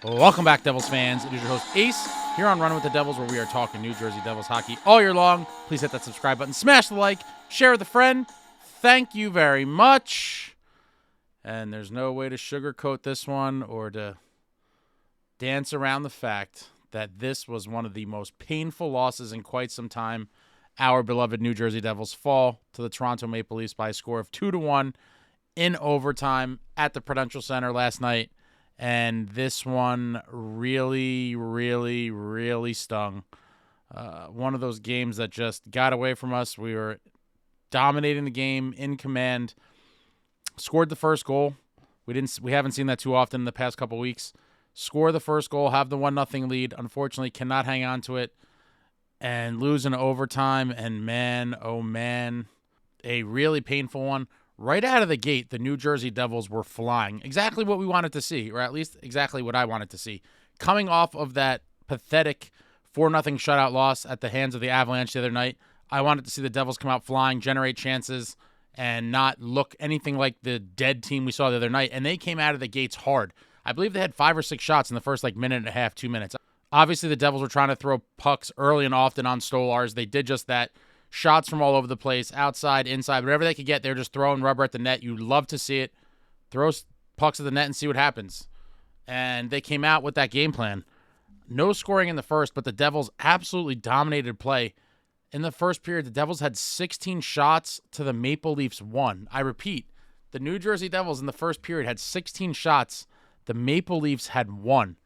Welcome back, Devils fans. It is your host, Ace, here on Running with the Devils, where we are talking New Jersey Devils hockey all year long. Please hit that subscribe button, smash the like, share with a friend. Thank you very much. And there's no way to sugarcoat this one or to dance around the fact that this was one of the most painful losses in quite some time. Our beloved New Jersey Devils fall to the Toronto Maple Leafs by a score of 2-1 in overtime at the Prudential Center last night. And this one really stung. One of those games that just got away from us. We were dominating the game, in command, scored the first goal. We haven't seen that too often in the past couple weeks. Score the first goal, have the 1-0 lead. Unfortunately, cannot hang on to it and lose in overtime. And man, oh man, a really painful one. Right out of the gate, the New Jersey Devils were flying. Exactly what we wanted to see, or at least exactly what I wanted to see. Coming off of that pathetic 4-0 shutout loss at the hands of the Avalanche the other night, I wanted to see the Devils come out flying, generate chances, and not look anything like the dead team we saw the other night. And they came out of the gates hard. I believe they had 5 or 6 shots in the first minute and a half, 2 minutes. Obviously, the Devils were trying to throw pucks early and often on Stolarz. They did just that. Shots from all over the place, outside, inside, whatever they could get, they're just throwing rubber at the net. You love to see it. Throw pucks at the net and see what happens. And they came out with that game plan. No scoring in the first, but the Devils absolutely dominated play. In the first period, the Devils had 16 shots to the Maple Leafs 1. I repeat, the New Jersey Devils in the first period had 16 shots. The Maple Leafs had 1.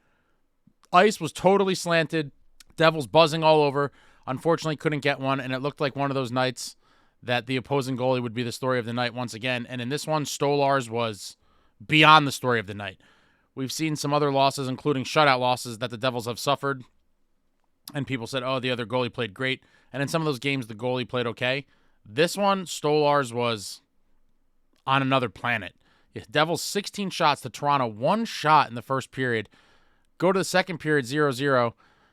Ice was totally slanted. Devils buzzing all over. Unfortunately, couldn't get one, and it looked like one of those nights that the opposing goalie would be the story of the night once again. And in this one, Stolarz was beyond the story of the night. We've seen some other losses, including shutout losses, that the Devils have suffered. And people said, oh, the other goalie played great. And in some of those games, the goalie played okay. This one, Stolarz was on another planet. Devils 16 shots to Toronto, 1 shot in the first period. Go to the second period, 0-0.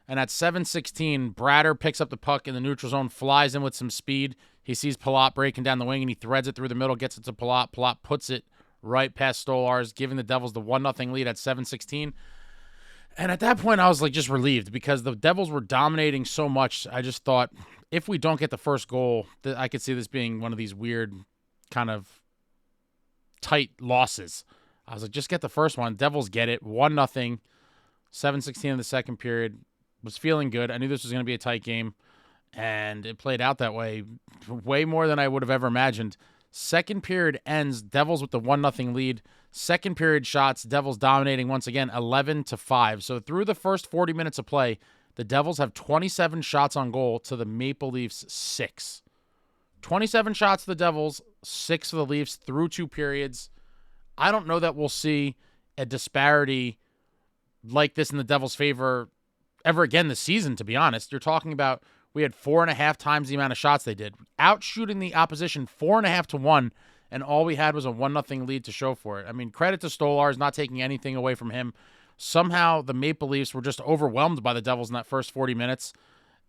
And at 7:16, Bratter picks up the puck in the neutral zone, flies in with some speed. He sees Palat breaking down the wing, and he threads it through the middle, gets it to Palat. Palat puts it right past Stolarz, giving the Devils the 1-0 lead at 7:16. And at that point, I was just relieved because the Devils were dominating so much. I just thought, if we don't get the first goal, I could see this being one of these weird kind of tight losses. I was like, just get the first one. Devils get it. 1-0. 7:16 in the second period. Was feeling good. I knew this was going to be a tight game, and it played out that way more than I would have ever imagined. Second period ends, Devils with the 1-0 lead. Second period shots, Devils dominating once again, 11-5. So through the first 40 minutes of play, the Devils have 27 shots on goal to the Maple Leafs 6. 27 shots to the Devils, 6 for the Leafs through 2 periods. I don't know that we'll see a disparity like this in the Devils' favor ever again this season, to be honest. You're talking about we had 4.5 times the amount of shots they did. Outshooting the opposition 4.5-1, and all we had was a 1-0 lead to show for it. I mean, credit to Stolarz, not taking anything away from him. Somehow the Maple Leafs were just overwhelmed by the Devils in that first 40 minutes,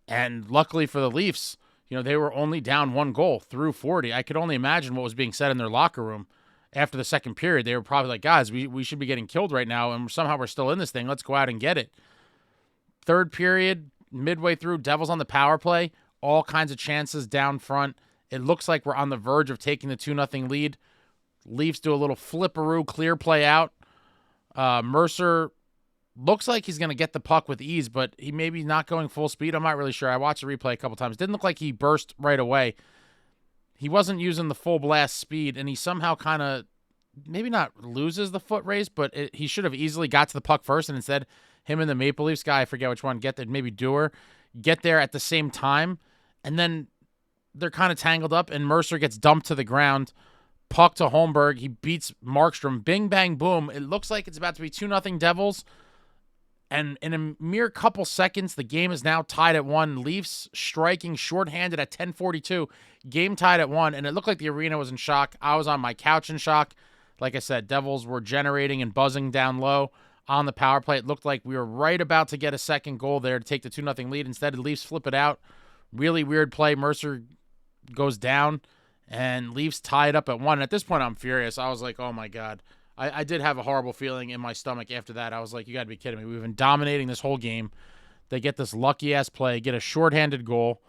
and luckily for the Leafs, they were only down 1 goal through 40. I could only imagine what was being said in their locker room after the second period. They were probably like, guys, we should be getting killed right now, and somehow we're still in this thing. Let's go out and get it. Third period, midway through, Devils on the power play, all kinds of chances down front. It looks like we're on the verge of taking the 2-0 lead. Leafs do a little flipperoo, clear play out. Mercer looks like he's going to get the puck with ease, but he may be not going full speed. I'm not really sure. I watched the replay a couple times. Didn't look like he burst right away. He wasn't using the full blast speed, and he somehow kind of maybe not loses the foot race, but he should have easily got to the puck first, and instead him and the Maple Leafs guy, I forget which one, get there, maybe Dewar, get there at the same time, and then they're kind of tangled up, and Mercer gets dumped to the ground. Puck to Holmberg. He beats Markstrom. Bing, bang, boom. It looks like it's about to be 2-0 Devils, and in a mere couple seconds, the game is now tied at 1. Leafs striking shorthanded at 10:42. Game tied at 1, and it looked like the arena was in shock. I was on my couch in shock. Like I said, Devils were generating and buzzing down low on the power play. It looked like we were right about to get a second goal there to take the 2-0 lead. Instead, the Leafs flip it out. Really weird play. Mercer goes down, and Leafs tie it up at 1. At this point, I'm furious. I was like, oh, my God. I did have a horrible feeling in my stomach after that. I was like, you got to be kidding me. We've been dominating this whole game. They get this lucky-ass play, get a shorthanded goal.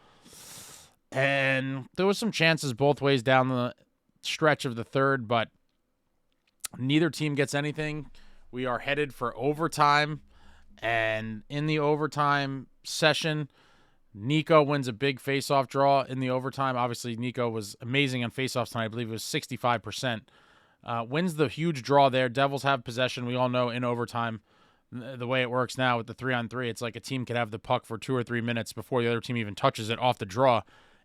And there was some chances both ways down the stretch of the third, but neither team gets anything. We are headed for overtime. And in the overtime session, Nico wins a big faceoff draw in the overtime. Obviously, Nico was amazing on faceoffs tonight. I believe it was 65%. Wins the huge draw there. Devils have possession. We all know in overtime, the way it works now with the 3-on-3, it's like a team could have the puck for 2 or 3 minutes before the other team even touches it off the draw.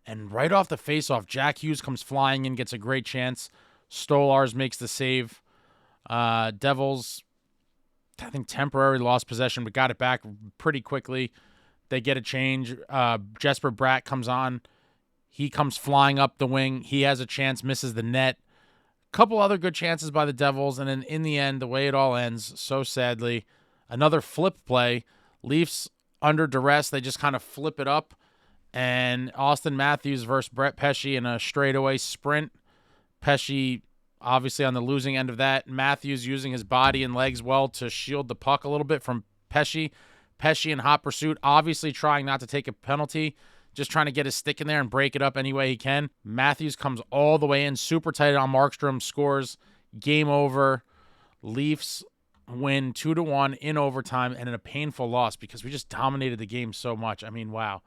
And right off the faceoff, Jackhughes comes flying in, gets a great chance. Stolarz makes the save. Devils, I think, temporarily lost possession, but got it back pretty quickly. They get a change. Jesper Bratt comes on. He comes flying up the wing. He has a chance, misses the net. Couple other good chances by the Devils, and then in the end, the way it all ends, so sadly, another flip play. Leafs under duress, they just kind of flip it up, and Auston Matthews versus Brett Pesce in a straightaway sprint. Pesce obviously on the losing end of that. Matthews using his body and legs well to shield the puck a little bit from Pesce. Pesce in hot pursuit, obviously trying not to take a penalty, just trying to get his stick in there and break it up any way he can. Matthews comes all the way in, super tight on Markstrom, scores, game over. Leafs win 2-1 in overtime and in a painful loss because we just dominated the game so much. I mean, wow.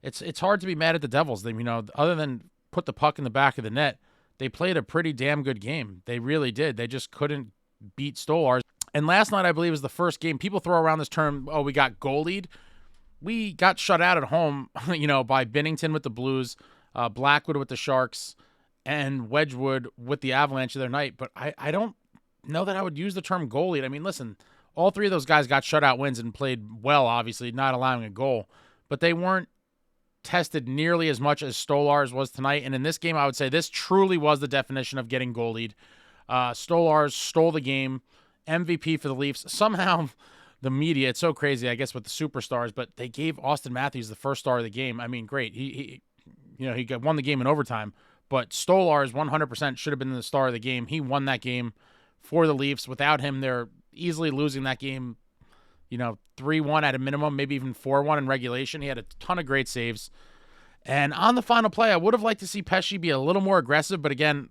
It's hard to be mad at the Devils. They, other than put the puck in the back of the net, they played a pretty damn good game. They really did. They just couldn't beat Stolarz. And last night, I believe, was the first game. People throw around this term, oh, we got goalied. We got shut out at home, by Binnington with the Blues, Blackwood with the Sharks, and Wedgwood with the Avalanche the other night. But I don't know that I would use the term goalied. I mean, listen, all three of those guys got shutout wins and played well, obviously, not allowing a goal. But they weren't tested nearly as much as Stolarz was tonight. And in this game, I would say this truly was the definition of getting goalied. Stolarz stole the game, MVP for the Leafs. Somehow, the media, it's so crazy, I guess, with the superstars, but they gave Auston Matthews the first star of the game. I mean, great. He won the game in overtime, but Stolarz 100% should have been the star of the game. He won that game for the Leafs. Without him, they're easily losing that game, 3-1 at a minimum, maybe even 4-1 in regulation. He had a ton of great saves. And on the final play, I would have liked to see Pesce be a little more aggressive, but again,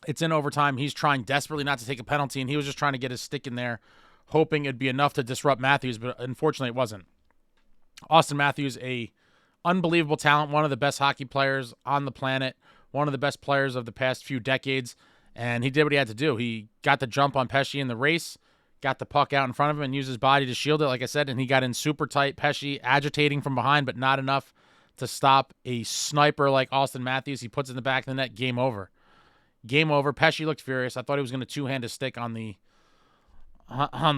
it's in overtime. He's trying desperately not to take a penalty, and he was just trying to get his stick in there, hoping it'd be enough to disrupt Matthews, but unfortunately it wasn't. Auston Matthews, a unbelievable talent, one of the best hockey players on the planet, one of the best players of the past few decades, and he did what he had to do. He got the jump on Pesce in the race, got the puck out in front of him and used his body to shield it, like I said, and he got in super tight. Pesce agitating from behind, but not enough to stop a sniper like Auston Matthews. He puts it in the back of the net. Game over. Game over. Pesce looked furious. I thought he was going to two-hand his stick on the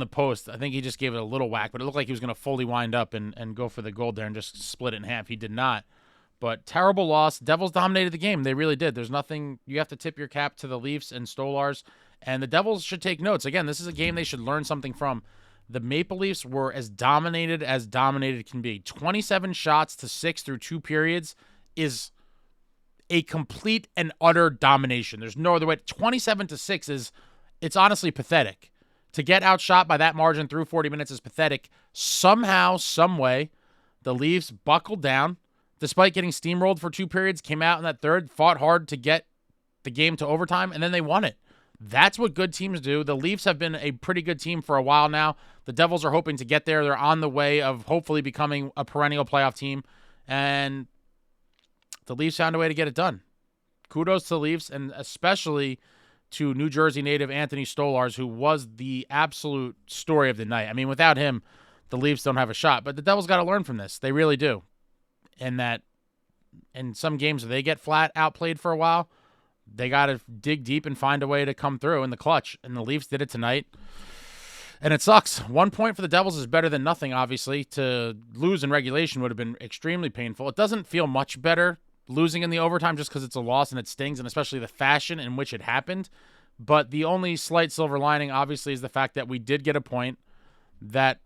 post. I think he just gave it a little whack, but it looked like he was going to fully wind up and go for the goal there and just split it in half. He did not. But terrible loss. Devils dominated the game. They really did. There's nothing. You have to tip your cap to the Leafs and Stolarz. And the Devils should take notes. Again, this is a game they should learn something from. The Maple Leafs were as dominated can be. 27 shots to 6 through 2 periods is a complete and utter domination. There's no other way. 27 to 6 it's honestly pathetic. To get outshot by that margin through 40 minutes is pathetic. Somehow, some way, the Leafs buckled down, despite getting steamrolled for 2 periods, came out in that third, fought hard to get the game to overtime, and then they won it. That's what good teams do. The Leafs have been a pretty good team for a while now. The Devils are hoping to get there. They're on the way of hopefully becoming a perennial playoff team, and the Leafs found a way to get it done. Kudos to the Leafs, and especially to New Jersey native Anthony Stolarz, who was the absolute story of the night. I mean, without him, the Leafs don't have a shot. But the Devils got to learn from this. They really do. And that in some games, they get flat outplayed for a while. They got to dig deep and find a way to come through in the clutch. And the Leafs did it tonight. And it sucks. 1 point for the Devils is better than nothing, obviously. To lose in regulation would have been extremely painful. It doesn't feel much better losing in the overtime just because it's a loss and it stings, and especially the fashion in which it happened. But the only slight silver lining, obviously, is the fact that we did get a point that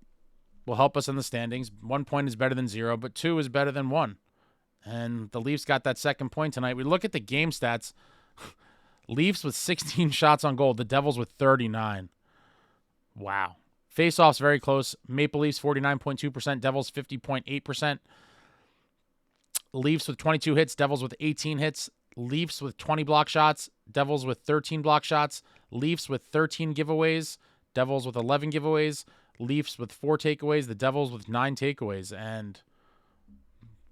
will help us in the standings. 1 point is better than 0, but 2 is better than 1. And the Leafs got that second point tonight. We look at the game stats. Leafs with 16 shots on goal. The Devils with 39. Wow. Face-offs very close. Maple Leafs 49.2%. Devils 50.8%. Leafs with 22 hits. Devils with 18 hits. Leafs with 20 block shots. Devils with 13 block shots. Leafs with 13 giveaways. Devils with 11 giveaways. Leafs with 4 takeaways. The Devils with 9 takeaways. And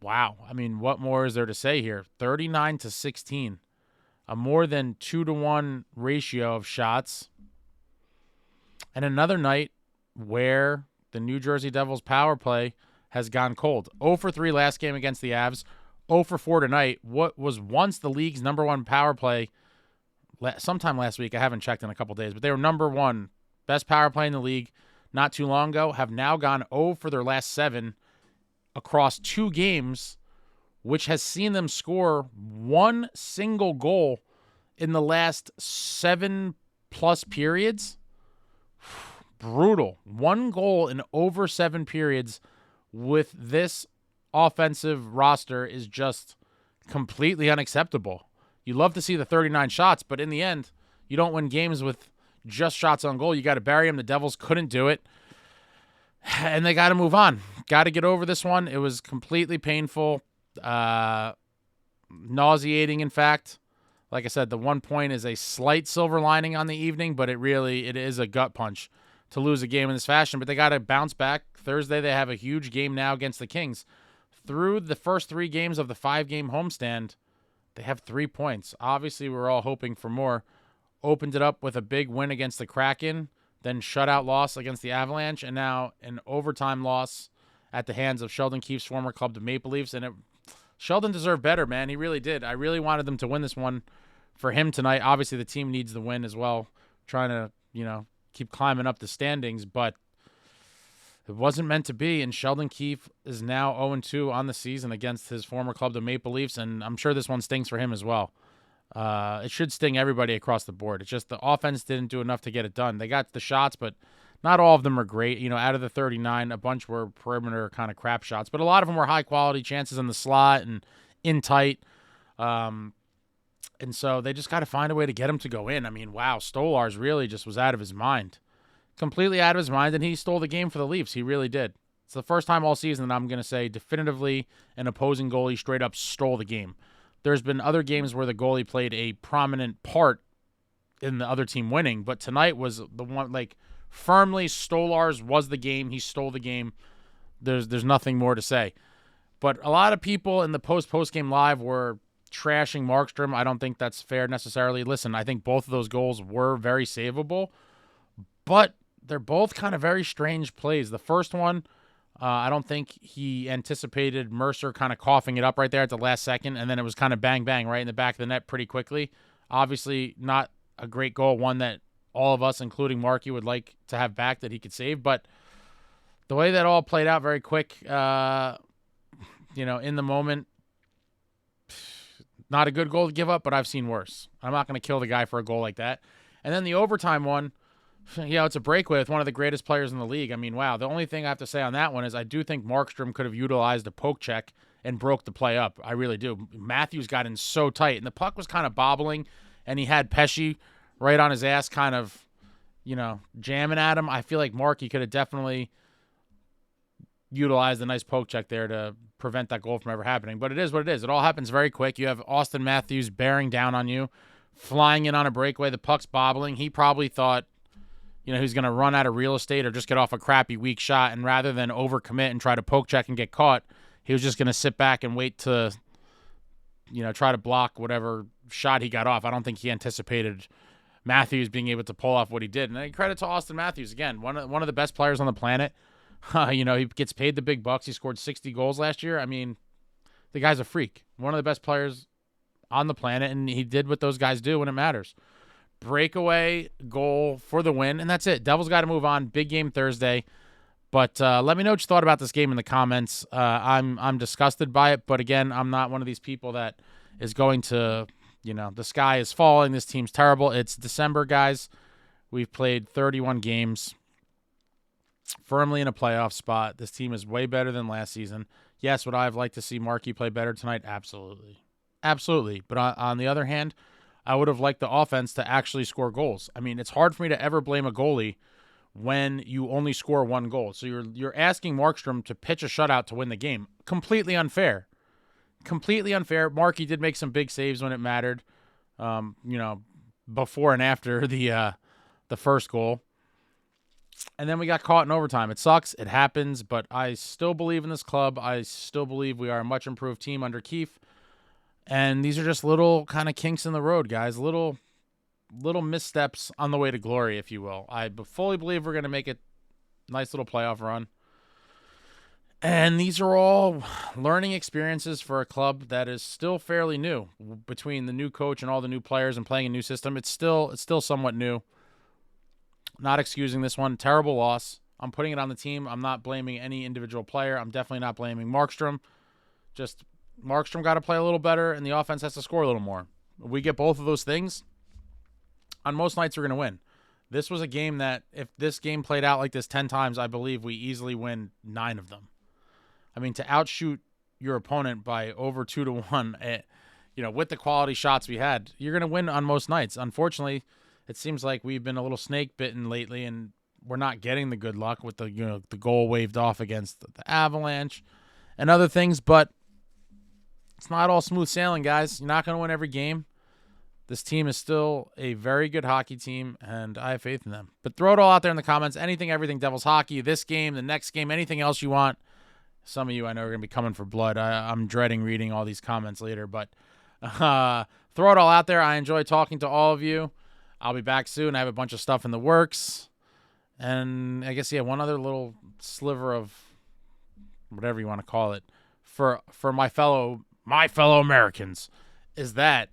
wow. I mean, what more is there to say here? 39-16. A more than 2-to-1 ratio of shots. And another night where the New Jersey Devils power play has gone cold. 0 for 3 last game against the Avs. 0 for 4 tonight. What was once the league's number one power play sometime last week, I haven't checked in a couple days, but they were number one, best power play in the league not too long ago, have now gone 0 for their last 7 across 2 games, which has seen them score 1 single goal in the last 7+ periods. Brutal. 1 goal in over 7 periods with this offensive roster is just completely unacceptable. You love to see the 39 shots, but in the end, you don't win games with just shots on goal. You got to bury them. The Devils couldn't do it, and they got to move on. Got to get over this one. It was completely painful, nauseating, in fact. Like I said, the 1 point is a slight silver lining on the evening, but it is a gut punch to lose a game in this fashion. But they got to bounce back. Thursday, they have a huge game now against the Kings. Through the first 3 games of the 5-game homestand, they have 3 points. Obviously, we're all hoping for more. Opened it up with a big win against the Kraken, then shutout loss against the Avalanche, and now an overtime loss at the hands of Sheldon Keefe's former club, the Maple Leafs. And Sheldon deserved better, man. He really did. I really wanted them to win this one for him tonight. Obviously, the team needs the win as well, trying to, keep climbing up the standings, but it wasn't meant to be, and Sheldon Keefe is now 0-2 on the season against his former club, the Maple Leafs, and I'm sure this one stings for him as well. It should sting everybody across the board. It's just the offense didn't do enough to get it done. They got the shots, but not all of them are great. Out of the 39, a bunch were perimeter kind of crap shots, but a lot of them were high-quality chances in the slot and in tight. And so they just got to find a way to get him to go in. I mean, wow, Stolarz really just was out of his mind. Completely out of his mind, and he stole the game for the Leafs. He really did. It's the first time all season that I'm going to say definitively an opposing goalie straight up stole the game. There's been other games where the goalie played a prominent part in the other team winning, but tonight was the one, firmly Stolarz was the game. He stole the game. There's nothing more to say. But a lot of people in the post-game live were trashing Markstrom. I don't think that's fair necessarily. Listen, I think both of those goals were very savable, but they're both kind of very strange plays. The first one, I don't think he anticipated Mercer kind of coughing it up right there at the last second, and then it was kind of bang, bang right in the back of the net pretty quickly. Obviously, not a great goal, one that all of us, including Marky, would like to have back that he could save, but the way that all played out very quick, in the moment, not a good goal to give up, but I've seen worse. I'm not going to kill the guy for a goal like that. And then the overtime one, it's a breakaway with one of the greatest players in the league. I mean, wow. The only thing I have to say on that one is I do think Markstrom could have utilized a poke check and broke the play up. I really do. Matthews got in so tight, and the puck was kind of bobbling, and he had Pesci right on his ass kind of, jamming at him. I feel like Markey could have definitely utilized a nice poke check there to prevent that goal from ever happening. But it is what it is. It all happens very quick. You have Auston Matthews bearing down on you, flying in on a breakaway. The puck's bobbling. He probably thought, he's going to run out of real estate or just get off a crappy, weak shot. And rather than overcommit and try to poke check and get caught, he was just going to sit back and wait to, try to block whatever shot he got off. I don't think he anticipated Matthews being able to pull off what he did. And credit to Auston Matthews, again, one of the best players on the planet. He gets paid the big bucks. He scored 60 goals last year. I mean, the guy's a freak. One of the best players on the planet, and he did what those guys do when it matters. Breakaway goal for the win, and that's it. Devils got to move on. Big game Thursday. But let me know what you thought about this game in the comments. I'm disgusted by it, but again, I'm not one of these people that is going to, the sky is falling. This team's terrible. It's December, guys. We've played 31 games. Firmly in a playoff spot. This team is way better than last season. Yes, would I have liked to see Markey play better tonight? Absolutely. Absolutely. But on the other hand, I would have liked the offense to actually score goals. I mean, it's hard for me to ever blame a goalie when you only score one goal. So you're asking Markstrom to pitch a shutout to win the game. Completely unfair. Completely unfair. Marky did make some big saves when it mattered, before and after the first goal. And then we got caught in overtime. It sucks. It happens, but I still believe in this club. I still believe we are a much improved team under Keefe. And these are just little kind of kinks in the road, guys. Little missteps on the way to glory, if you will. I fully believe we're going to make a nice little playoff run. And these are all learning experiences for a club that is still fairly new. Between the new coach and all the new players and playing a new system, it's still somewhat new. Not excusing this one. Terrible loss. I'm putting it on the team. I'm not blaming any individual player. I'm definitely not blaming Markstrom. Just Markstrom got to play a little better, and the offense has to score a little more. If we get both of those things, on most nights we're going to win. This was a game that, if this game played out like this 10 times, I believe we easily win 9 of them. I mean, to outshoot your opponent by over 2-1, with the quality shots we had, you're going to win on most nights. Unfortunately, it seems like we've been a little snake bitten lately, and we're not getting the good luck with the goal waved off against the Avalanche and other things. But it's not all smooth sailing, guys. You're not going to win every game. This team is still a very good hockey team, and I have faith in them. But throw it all out there in the comments. Anything, everything Devils hockey, this game, the next game, anything else you want. Some of you I know are going to be coming for blood. I'm dreading reading all these comments later, but throw it all out there. I enjoy talking to all of you. I'll be back soon. I have a bunch of stuff in the works. And I guess, one other little sliver of whatever you want to call it for my fellow Americans is that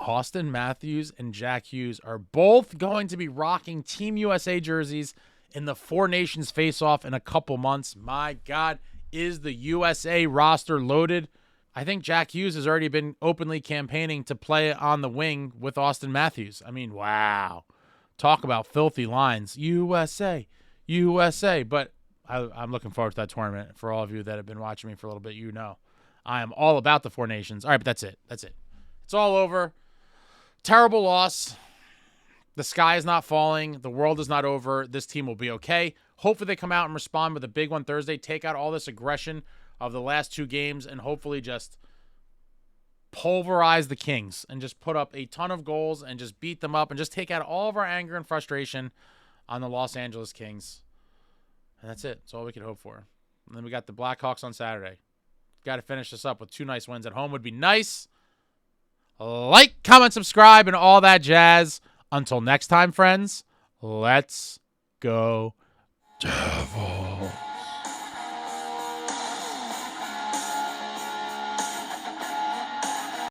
Auston Matthews and Jack Hughes are both going to be rocking Team USA jerseys in the Four Nations face-off in a couple months. My God, is the USA roster loaded? I think Jack Hughes has already been openly campaigning to play on the wing with Auston Matthews. I mean, wow. Talk about filthy lines. USA. But I'm looking forward to that tournament. For all of you that have been watching me for a little bit, I am all about the Four Nations. All right, but that's it. It's all over. Terrible loss. The sky is not falling. The world is not over. This team will be okay. Hopefully they come out and respond with a big one Thursday. Take out all this aggression of the last 2 games and hopefully just pulverize the Kings and just put up a ton of goals and just beat them up and just take out all of our anger and frustration on the Los Angeles Kings. And that's it. That's all we could hope for. And then we got the Blackhawks on Saturday. Got to finish this up with 2 nice wins at home would be nice. Like, comment, subscribe, and all that jazz. Until next time, friends, let's go Devils.